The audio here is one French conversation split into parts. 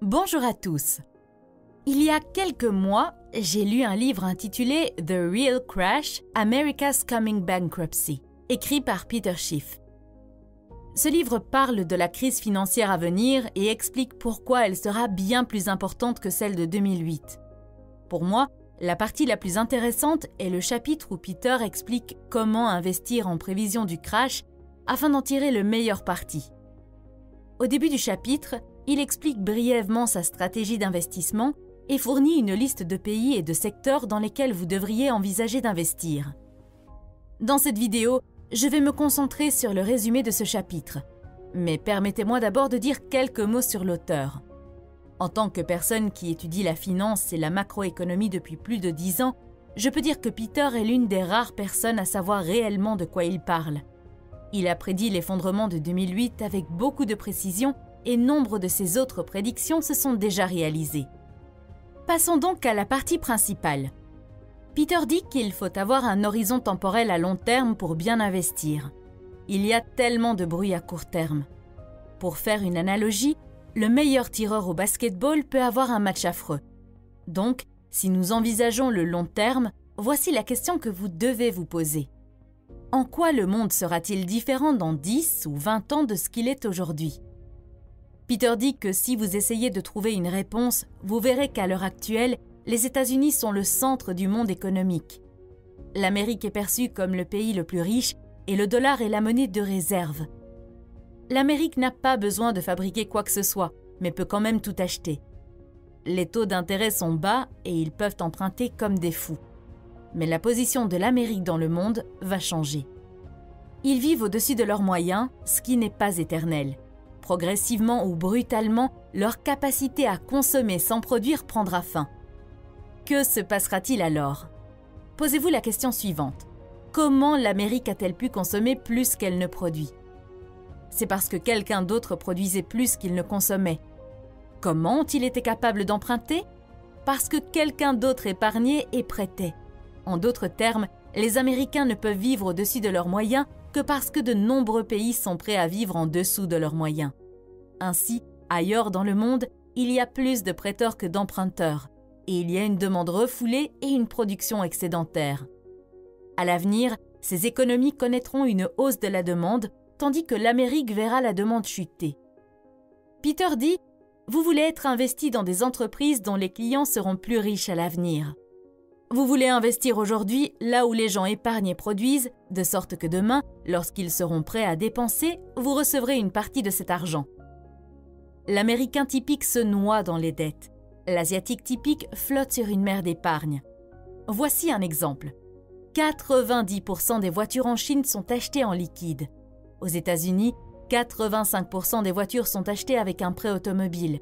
Bonjour à tous. Il y a quelques mois, j'ai lu un livre intitulé The Real Crash: America's Coming Bankruptcy, écrit par Peter Schiff. Ce livre parle de la crise financière à venir et explique pourquoi elle sera bien plus importante que celle de 2008. Pour moi, la partie la plus intéressante est le chapitre où Peter explique comment investir en prévision du crash afin d'en tirer le meilleur parti. Au début du chapitre, il explique brièvement sa stratégie d'investissement et fournit une liste de pays et de secteurs dans lesquels vous devriez envisager d'investir. Dans cette vidéo, je vais me concentrer sur le résumé de ce chapitre, mais permettez-moi d'abord de dire quelques mots sur l'auteur. En tant que personne qui étudie la finance et la macroéconomie depuis plus de 10 ans, je peux dire que Peter est l'une des rares personnes à savoir réellement de quoi il parle. Il a prédit l'effondrement de 2008 avec beaucoup de précision et nombre de ses autres prédictions se sont déjà réalisées. Passons donc à la partie principale. Peter dit qu'il faut avoir un horizon temporel à long terme pour bien investir. Il y a tellement de bruit à court terme. Pour faire une analogie, le meilleur tireur au basketball peut avoir un match affreux. Donc, si nous envisageons le long terme, voici la question que vous devez vous poser. En quoi le monde sera-t-il différent dans 10 ou 20 ans de ce qu'il est aujourd'hui ? Peter dit que si vous essayez de trouver une réponse, vous verrez qu'à l'heure actuelle, les États-Unis sont le centre du monde économique. L'Amérique est perçue comme le pays le plus riche et le dollar est la monnaie de réserve. L'Amérique n'a pas besoin de fabriquer quoi que ce soit, mais peut quand même tout acheter. Les taux d'intérêt sont bas et ils peuvent emprunter comme des fous. Mais la position de l'Amérique dans le monde va changer. Ils vivent au-dessus de leurs moyens, ce qui n'est pas éternel. Progressivement ou brutalement, leur capacité à consommer sans produire prendra fin. Que se passera-t-il alors ? Posez-vous la question suivante. Comment l'Amérique a-t-elle pu consommer plus qu'elle ne produit ? C'est parce que quelqu'un d'autre produisait plus qu'il ne consommait. Comment ont-ils été capables d'emprunter ? Parce que quelqu'un d'autre épargnait et prêtait. En d'autres termes, les Américains ne peuvent vivre au-dessus de leurs moyens que parce que de nombreux pays sont prêts à vivre en dessous de leurs moyens. Ainsi, ailleurs dans le monde, il y a plus de prêteurs que d'emprunteurs, et il y a une demande refoulée et une production excédentaire. À l'avenir, ces économies connaîtront une hausse de la demande, tandis que l'Amérique verra la demande chuter. Peter dit « Vous voulez être investi dans des entreprises dont les clients seront plus riches à l'avenir. Vous voulez investir aujourd'hui là où les gens épargnent et produisent, de sorte que demain, lorsqu'ils seront prêts à dépenser, vous recevrez une partie de cet argent. » L'Américain typique se noie dans les dettes. L'Asiatique typique flotte sur une mer d'épargne. Voici un exemple. 90% des voitures en Chine sont achetées en liquide. Aux États-Unis, 85% des voitures sont achetées avec un prêt automobile.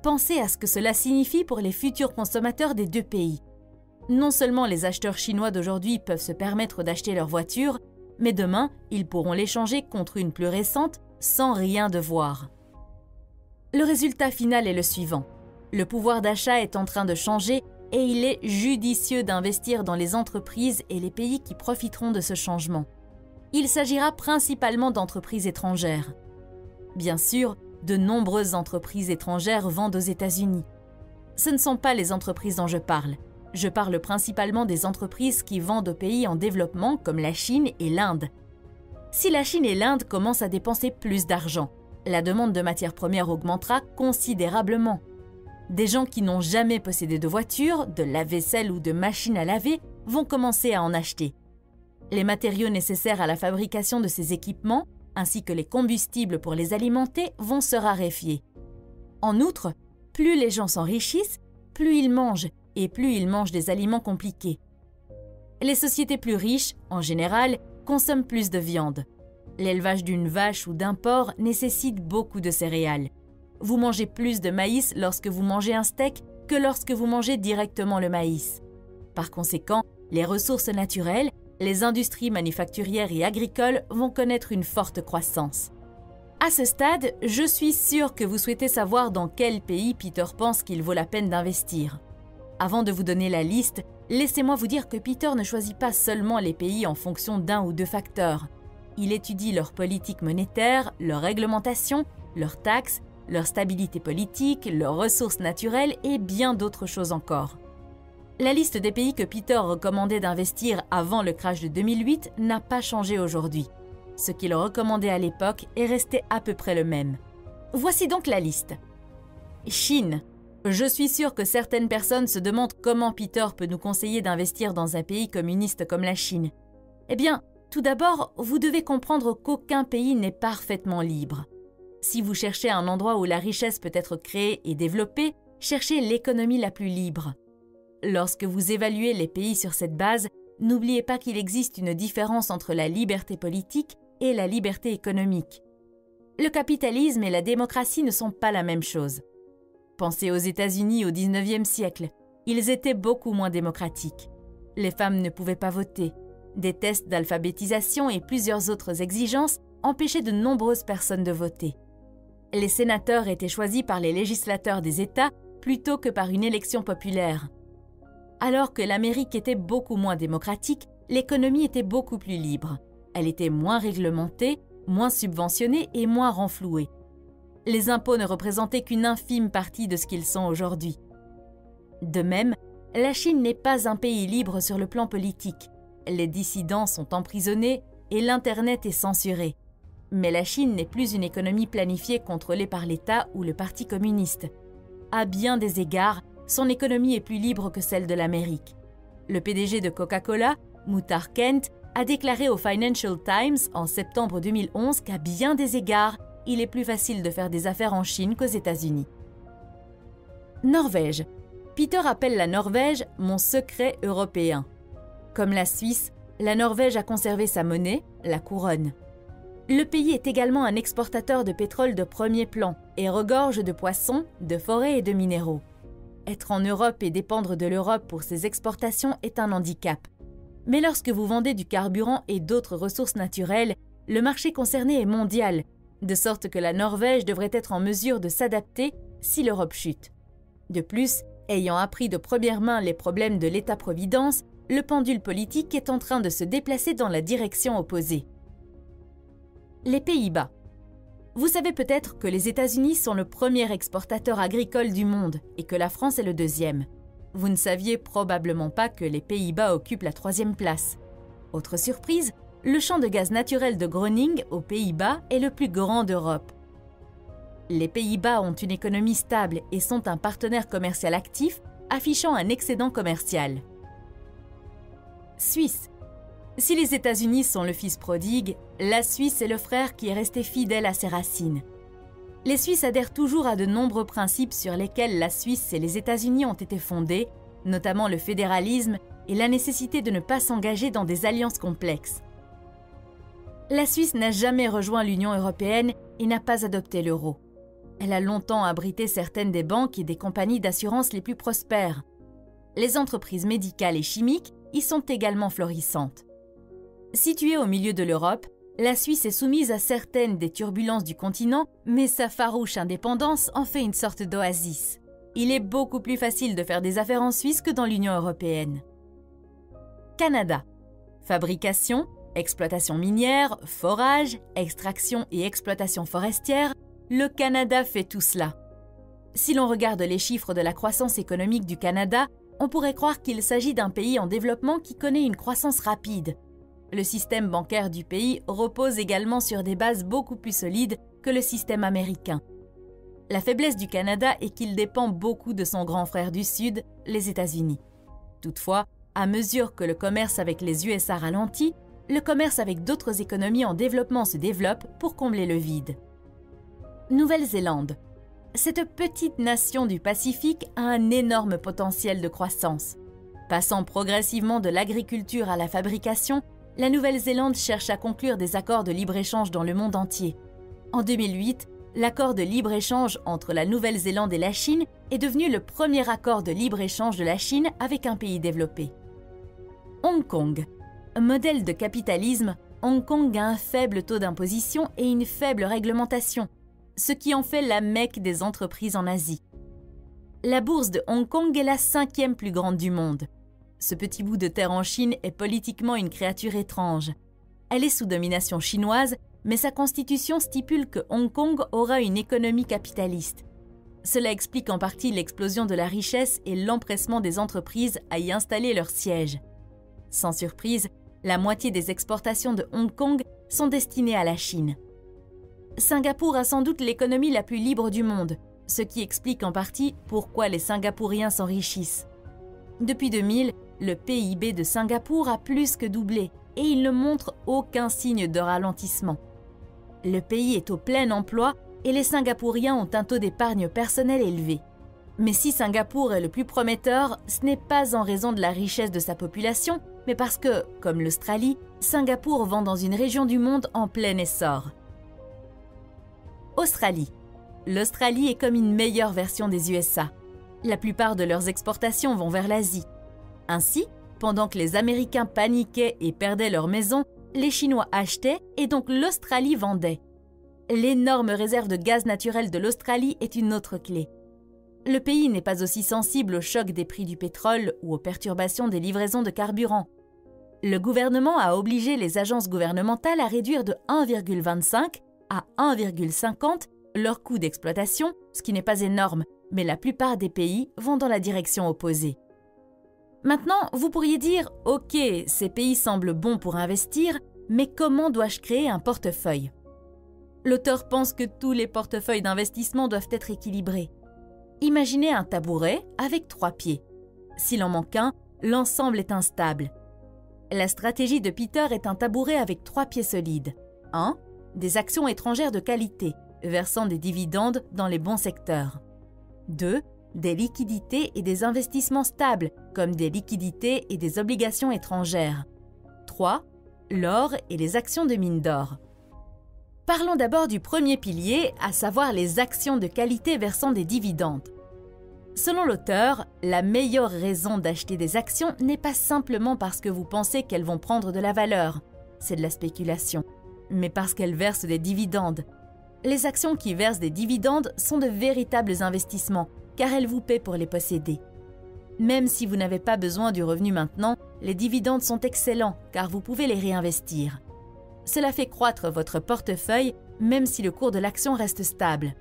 Pensez à ce que cela signifie pour les futurs consommateurs des deux pays. Non seulement les acheteurs chinois d'aujourd'hui peuvent se permettre d'acheter leur voiture, mais demain, ils pourront l'échanger contre une plus récente sans rien devoir. Le résultat final est le suivant. Le pouvoir d'achat est en train de changer et il est judicieux d'investir dans les entreprises et les pays qui profiteront de ce changement. Il s'agira principalement d'entreprises étrangères. Bien sûr, de nombreuses entreprises étrangères vendent aux États-Unis. Ce ne sont pas les entreprises dont je parle. Je parle principalement des entreprises qui vendent aux pays en développement comme la Chine et l'Inde. Si la Chine et l'Inde commencent à dépenser plus d'argent, la demande de matières premières augmentera considérablement. Des gens qui n'ont jamais possédé de voiture, de lave-vaisselle ou de machine à laver vont commencer à en acheter. Les matériaux nécessaires à la fabrication de ces équipements, ainsi que les combustibles pour les alimenter, vont se raréfier. En outre, plus les gens s'enrichissent, plus ils mangent, et plus ils mangent des aliments compliqués. Les sociétés plus riches, en général, consomment plus de viande. L'élevage d'une vache ou d'un porc nécessite beaucoup de céréales. Vous mangez plus de maïs lorsque vous mangez un steak que lorsque vous mangez directement le maïs. Par conséquent, les ressources naturelles, les industries manufacturières et agricoles vont connaître une forte croissance. À ce stade, je suis sûre que vous souhaitez savoir dans quel pays Peter pense qu'il vaut la peine d'investir. Avant de vous donner la liste, laissez-moi vous dire que Peter ne choisit pas seulement les pays en fonction d'un ou deux facteurs. Il étudie leur politique monétaire, leur réglementation, leurs taxes, leur stabilité politique, leurs ressources naturelles et bien d'autres choses encore. La liste des pays que Peter recommandait d'investir avant le crash de 2008 n'a pas changé aujourd'hui. Ce qu'il recommandait à l'époque est resté à peu près le même. Voici donc la liste. Chine. Je suis sûr que certaines personnes se demandent comment Peter peut nous conseiller d'investir dans un pays communiste comme la Chine. Eh bien, tout d'abord, vous devez comprendre qu'aucun pays n'est parfaitement libre. Si vous cherchez un endroit où la richesse peut être créée et développée, cherchez l'économie la plus libre. Lorsque vous évaluez les pays sur cette base, n'oubliez pas qu'il existe une différence entre la liberté politique et la liberté économique. Le capitalisme et la démocratie ne sont pas la même chose. Pensez aux États-Unis au XIXe siècle. Ils étaient beaucoup moins démocratiques. Les femmes ne pouvaient pas voter. Des tests d'alphabétisation et plusieurs autres exigences empêchaient de nombreuses personnes de voter. Les sénateurs étaient choisis par les législateurs des États plutôt que par une élection populaire. Alors que l'Amérique était beaucoup moins démocratique, l'économie était beaucoup plus libre. Elle était moins réglementée, moins subventionnée et moins renflouée. Les impôts ne représentaient qu'une infime partie de ce qu'ils sont aujourd'hui. De même, la Chine n'est pas un pays libre sur le plan politique. Les dissidents sont emprisonnés et l'Internet est censuré. Mais la Chine n'est plus une économie planifiée contrôlée par l'État ou le Parti communiste. À bien des égards, son économie est plus libre que celle de l'Amérique. Le PDG de Coca-Cola, Muhtar Kent, a déclaré au Financial Times en septembre 2011 qu'à bien des égards, il est plus facile de faire des affaires en Chine qu'aux États-Unis. Norvège. Peter appelle la Norvège « mon secret européen ». Comme la Suisse, la Norvège a conservé sa monnaie, la couronne. Le pays est également un exportateur de pétrole de premier plan et regorge de poissons, de forêts et de minéraux. Être en Europe et dépendre de l'Europe pour ses exportations est un handicap. Mais lorsque vous vendez du carburant et d'autres ressources naturelles, le marché concerné est mondial, de sorte que la Norvège devrait être en mesure de s'adapter si l'Europe chute. De plus, ayant appris de première main les problèmes de l'État-providence, le pendule politique est en train de se déplacer dans la direction opposée. Les Pays-Bas. Vous savez peut-être que les États-Unis sont le premier exportateur agricole du monde et que la France est le deuxième. Vous ne saviez probablement pas que les Pays-Bas occupent la troisième place. Autre surprise, le champ de gaz naturel de Groningen, aux Pays-Bas, est le plus grand d'Europe. Les Pays-Bas ont une économie stable et sont un partenaire commercial actif, affichant un excédent commercial. Suisse. Si les États-Unis sont le fils prodigue, la Suisse est le frère qui est resté fidèle à ses racines. Les Suisses adhèrent toujours à de nombreux principes sur lesquels la Suisse et les États-Unis ont été fondés, notamment le fédéralisme et la nécessité de ne pas s'engager dans des alliances complexes. La Suisse n'a jamais rejoint l'Union européenne et n'a pas adopté l'euro. Elle a longtemps abrité certaines des banques et des compagnies d'assurance les plus prospères. Les entreprises médicales et chimiques y sont également florissantes. Située au milieu de l'Europe, la Suisse est soumise à certaines des turbulences du continent, mais sa farouche indépendance en fait une sorte d'oasis. Il est beaucoup plus facile de faire des affaires en Suisse que dans l'Union européenne. Canada. Fabrication, exploitation minière, forage, extraction et exploitation forestière, le Canada fait tout cela. Si l'on regarde les chiffres de la croissance économique du Canada, on pourrait croire qu'il s'agit d'un pays en développement qui connaît une croissance rapide. Le système bancaire du pays repose également sur des bases beaucoup plus solides que le système américain. La faiblesse du Canada est qu'il dépend beaucoup de son grand frère du Sud, les États-Unis. Toutefois, à mesure que le commerce avec les USA ralentit, le commerce avec d'autres économies en développement se développe pour combler le vide. Nouvelle-Zélande. Cette petite nation du Pacifique a un énorme potentiel de croissance. Passant progressivement de l'agriculture à la fabrication, la Nouvelle-Zélande cherche à conclure des accords de libre-échange dans le monde entier. En 2008, l'accord de libre-échange entre la Nouvelle-Zélande et la Chine est devenu le premier accord de libre-échange de la Chine avec un pays développé. Hong Kong. Modèle de capitalisme, Hong Kong a un faible taux d'imposition et une faible réglementation, ce qui en fait la Mecque des entreprises en Asie. La bourse de Hong Kong est la 5e plus grande du monde. Ce petit bout de terre en Chine est politiquement une créature étrange. Elle est sous domination chinoise mais sa constitution stipule que Hong Kong aura une économie capitaliste. Cela explique en partie l'explosion de la richesse et l'empressement des entreprises à y installer leur siège. Sans surprise, la moitié des exportations de Hong Kong sont destinées à la Chine. Singapour a sans doute l'économie la plus libre du monde, ce qui explique en partie pourquoi les Singapouriens s'enrichissent. Depuis 2000, le PIB de Singapour a plus que doublé et il ne montre aucun signe de ralentissement. Le pays est au plein emploi et les Singapouriens ont un taux d'épargne personnelle élevé. Mais si Singapour est le plus prometteur, ce n'est pas en raison de la richesse de sa population, mais parce que, comme l'Australie, Singapour vend dans une région du monde en plein essor. Australie. L'Australie est comme une meilleure version des USA. La plupart de leurs exportations vont vers l'Asie. Ainsi, pendant que les Américains paniquaient et perdaient leurs maisons, les Chinois achetaient et donc l'Australie vendait. L'énorme réserve de gaz naturel de l'Australie est une autre clé. Le pays n'est pas aussi sensible au choc des prix du pétrole ou aux perturbations des livraisons de carburant. Le gouvernement a obligé les agences gouvernementales à réduire de 1,25 à 1,50 leur coût d'exploitation, ce qui n'est pas énorme, mais la plupart des pays vont dans la direction opposée. Maintenant, vous pourriez dire « Ok, ces pays semblent bons pour investir, mais comment dois-je créer un portefeuille ?» L'auteur pense que tous les portefeuilles d'investissement doivent être équilibrés. Imaginez un tabouret avec 3 pieds. S'il en manque un, l'ensemble est instable. La stratégie de Peter est un tabouret avec 3 pieds solides. 1. Des actions étrangères de qualité, versant des dividendes dans les bons secteurs. 2. Des liquidités et des investissements stables, comme des liquidités et des obligations étrangères. 3. L'or et les actions de mine d'or. Parlons d'abord du premier pilier, à savoir les actions de qualité versant des dividendes. Selon l'auteur, la meilleure raison d'acheter des actions n'est pas simplement parce que vous pensez qu'elles vont prendre de la valeur, c'est de la spéculation, mais parce qu'elles versent des dividendes. Les actions qui versent des dividendes sont de véritables investissements, car elles vous paient pour les posséder. Même si vous n'avez pas besoin du revenu maintenant, les dividendes sont excellents, car vous pouvez les réinvestir. Cela fait croître votre portefeuille, même si le cours de l'action reste stable.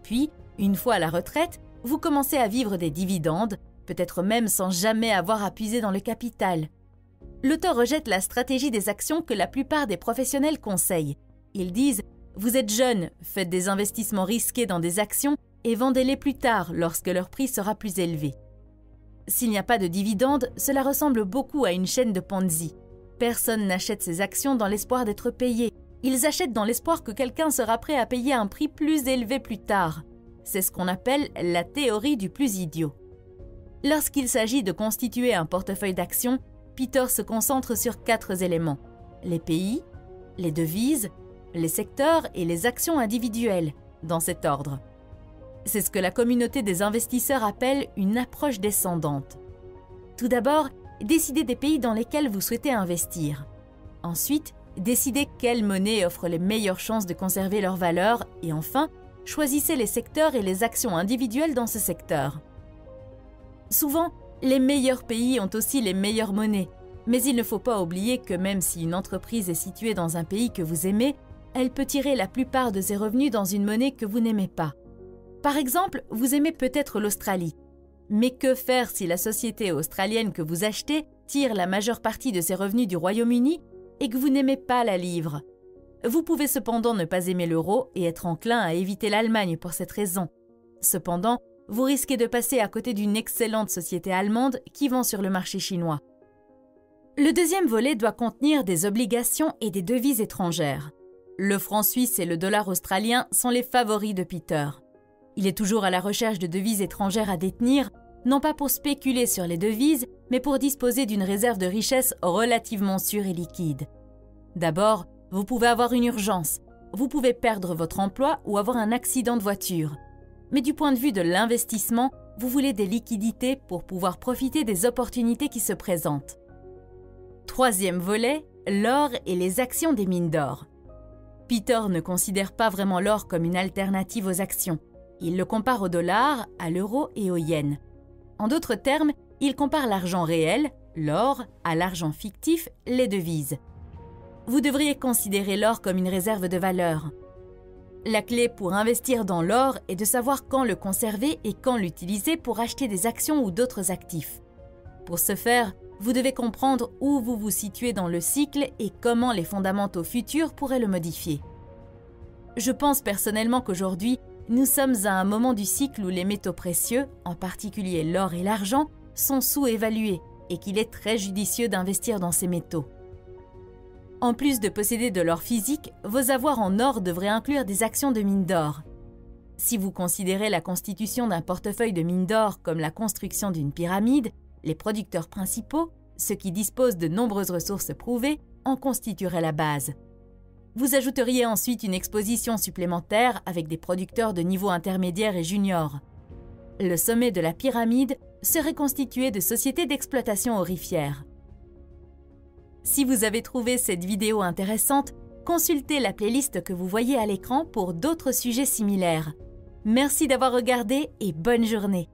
Puis, une fois à la retraite, vous commencez à vivre des dividendes, peut-être même sans jamais avoir à puiser dans le capital. L'auteur rejette la stratégie des actions que la plupart des professionnels conseillent. Ils disent « Vous êtes jeune, faites des investissements risqués dans des actions et vendez-les plus tard lorsque leur prix sera plus élevé. » S'il n'y a pas de dividendes, cela ressemble beaucoup à une chaîne de Ponzi. Personne n'achète ces actions dans l'espoir d'être payé. Ils achètent dans l'espoir que quelqu'un sera prêt à payer un prix plus élevé plus tard. C'est ce qu'on appelle la théorie du plus idiot. Lorsqu'il s'agit de constituer un portefeuille d'actions, Peter se concentre sur 4 éléments: les pays, les devises, les secteurs et les actions individuelles, dans cet ordre. C'est ce que la communauté des investisseurs appelle une approche descendante. Tout d'abord, décidez des pays dans lesquels vous souhaitez investir. Ensuite, décidez quelle monnaie offre les meilleures chances de conserver leur valeur et enfin, choisissez les secteurs et les actions individuelles dans ce secteur. Souvent, les meilleurs pays ont aussi les meilleures monnaies, mais il ne faut pas oublier que même si une entreprise est située dans un pays que vous aimez, elle peut tirer la plupart de ses revenus dans une monnaie que vous n'aimez pas. Par exemple, vous aimez peut-être l'Australie. Mais que faire si la société australienne que vous achetez tire la majeure partie de ses revenus du Royaume-Uni et que vous n'aimez pas la livre? Vous pouvez cependant ne pas aimer l'euro et être enclin à éviter l'Allemagne pour cette raison. Cependant, vous risquez de passer à côté d'une excellente société allemande qui vend sur le marché chinois. Le deuxième volet doit contenir des obligations et des devises étrangères. Le franc suisse et le dollar australien sont les favoris de Peter. Il est toujours à la recherche de devises étrangères à détenir, non pas pour spéculer sur les devises, mais pour disposer d'une réserve de richesse relativement sûre et liquide. D'abord, vous pouvez avoir une urgence, vous pouvez perdre votre emploi ou avoir un accident de voiture. Mais du point de vue de l'investissement, vous voulez des liquidités pour pouvoir profiter des opportunités qui se présentent. Troisième volet, l'or et les actions des mines d'or. Peter ne considère pas vraiment l'or comme une alternative aux actions. Il le compare au dollar, à l'euro et au yen. En d'autres termes, il compare l'argent réel, l'or, à l'argent fictif, les devises. vous devriez considérer l'or comme une réserve de valeur. La clé pour investir dans l'or est de savoir quand le conserver et quand l'utiliser pour acheter des actions ou d'autres actifs. Pour ce faire, vous devez comprendre où vous vous situez dans le cycle et comment les fondamentaux futurs pourraient le modifier. Je pense personnellement qu'aujourd'hui, nous sommes à un moment du cycle où les métaux précieux, en particulier l'or et l'argent, sont sous-évalués et qu'il est très judicieux d'investir dans ces métaux. En plus de posséder de l'or physique, vos avoirs en or devraient inclure des actions de mines d'or. Si vous considérez la constitution d'un portefeuille de mines d'or comme la construction d'une pyramide, les producteurs principaux, ceux qui disposent de nombreuses ressources prouvées, en constitueraient la base. Vous ajouteriez ensuite une exposition supplémentaire avec des producteurs de niveau intermédiaire et junior. Le sommet de la pyramide serait constitué de sociétés d'exploitation aurifères. Si vous avez trouvé cette vidéo intéressante, consultez la playlist que vous voyez à l'écran pour d'autres sujets similaires. Merci d'avoir regardé et bonne journée!